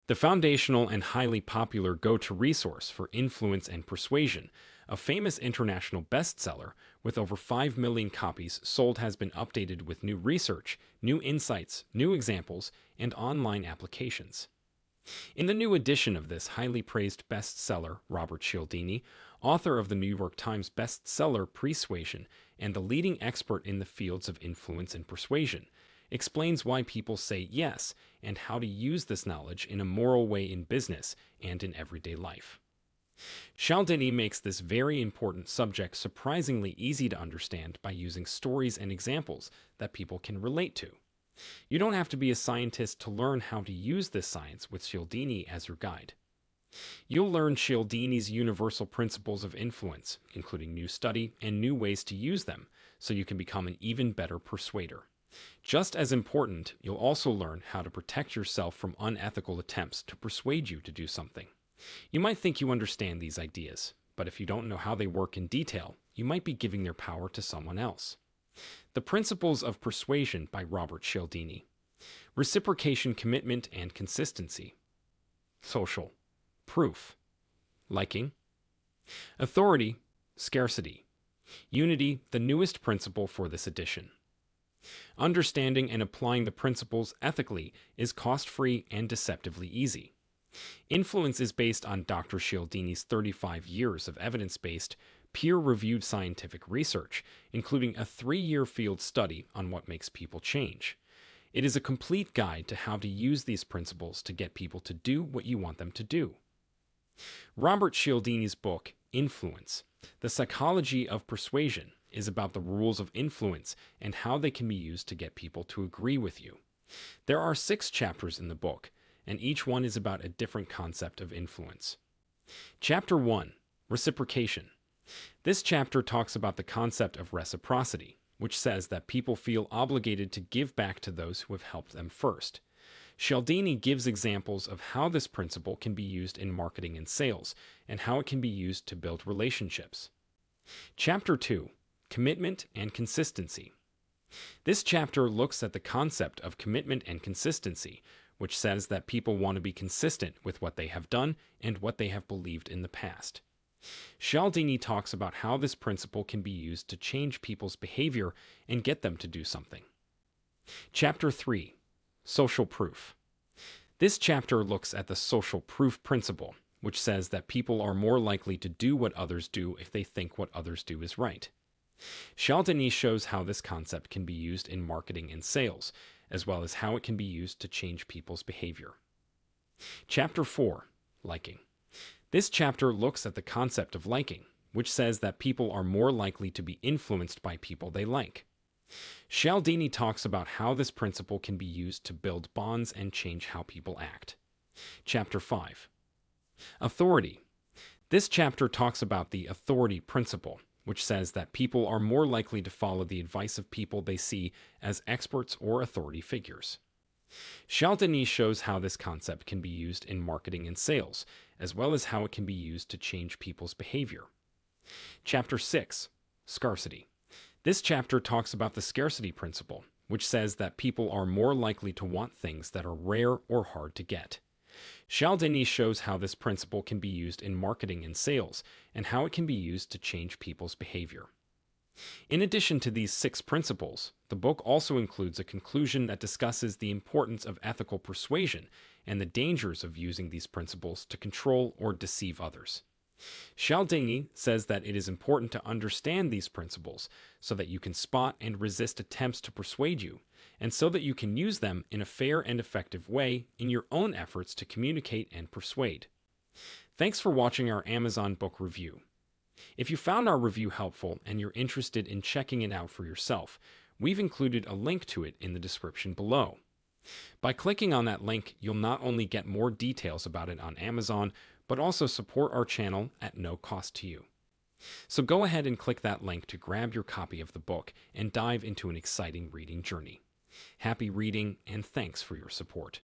The foundational and highly popular go-to resource for influence and persuasion, a famous international bestseller with over 5 million copies sold, has been updated with new research, new insights, new examples, and online applications. In the new edition of this highly praised bestseller, Robert Cialdini, author of the New York Times bestseller Pre-suasion and the leading expert in the fields of influence and persuasion, explains why people say yes and how to use this knowledge in a moral way in business and in everyday life. Cialdini makes this very important subject surprisingly easy to understand by using stories and examples that people can relate to. You don't have to be a scientist to learn how to use this science with Cialdini as your guide. You'll learn Cialdini's universal principles of influence, including new study and new ways to use them, so you can become an even better persuader. Just as important, you'll also learn how to protect yourself from unethical attempts to persuade you to do something. You might think you understand these ideas, but if you don't know how they work in detail, you might be giving their power to someone else. The Principles of Persuasion by Robert Cialdini. Reciprocation, commitment, and consistency. Social proof. Liking. Authority, scarcity. Unity, the newest principle for this edition. Understanding and applying the principles ethically is cost-free and deceptively easy. Influence is based on Dr. Cialdini's 35 years of evidence-based, peer-reviewed scientific research, including a 3-year field study on what makes people change. It is a complete guide to how to use these principles to get people to do what you want them to do. Robert Cialdini's book, Influence, The Psychology of Persuasion, is about the rules of influence and how they can be used to get people to agree with you. There are 6 chapters in the book, and each one is about a different concept of influence. Chapter 1, Reciprocation. This chapter talks about the concept of reciprocity, which says that people feel obligated to give back to those who have helped them first. Cialdini gives examples of how this principle can be used in marketing and sales, and how it can be used to build relationships. Chapter 2, Commitment and Consistency. This chapter looks at the concept of commitment and consistency, which says that people want to be consistent with what they have done and what they have believed in the past. Cialdini talks about how this principle can be used to change people's behavior and get them to do something. Chapter 3, Social Proof. This chapter looks at the social proof principle, which says that people are more likely to do what others do if they think what others do is right. Cialdini shows how this concept can be used in marketing and sales, as well as how it can be used to change people's behavior. Chapter 4, Liking. This chapter looks at the concept of liking, which says that people are more likely to be influenced by people they like. Cialdini talks about how this principle can be used to build bonds and change how people act. Chapter 5, Authority. This chapter talks about the authority principle, which says that people are more likely to follow the advice of people they see as experts or authority figures. Cialdini shows how this concept can be used in marketing and sales, as well as how it can be used to change people's behavior. Chapter 6, Scarcity. This chapter talks about the scarcity principle, which says that people are more likely to want things that are rare or hard to get. Cialdini shows how this principle can be used in marketing and sales, and how it can be used to change people's behavior. In addition to these 6 principles, the book also includes a conclusion that discusses the importance of ethical persuasion and the dangers of using these principles to control or deceive others. Cialdini says that it is important to understand these principles so that you can spot and resist attempts to persuade you, and so that you can use them in a fair and effective way in your own efforts to communicate and persuade. Thanks for watching our Amazon book review. If you found our review helpful and you're interested in checking it out for yourself, we've included a link to it in the description below. By clicking on that link, you'll not only get more details about it on Amazon, but also support our channel at no cost to you. So go ahead and click that link to grab your copy of the book and dive into an exciting reading journey. Happy reading, and thanks for your support.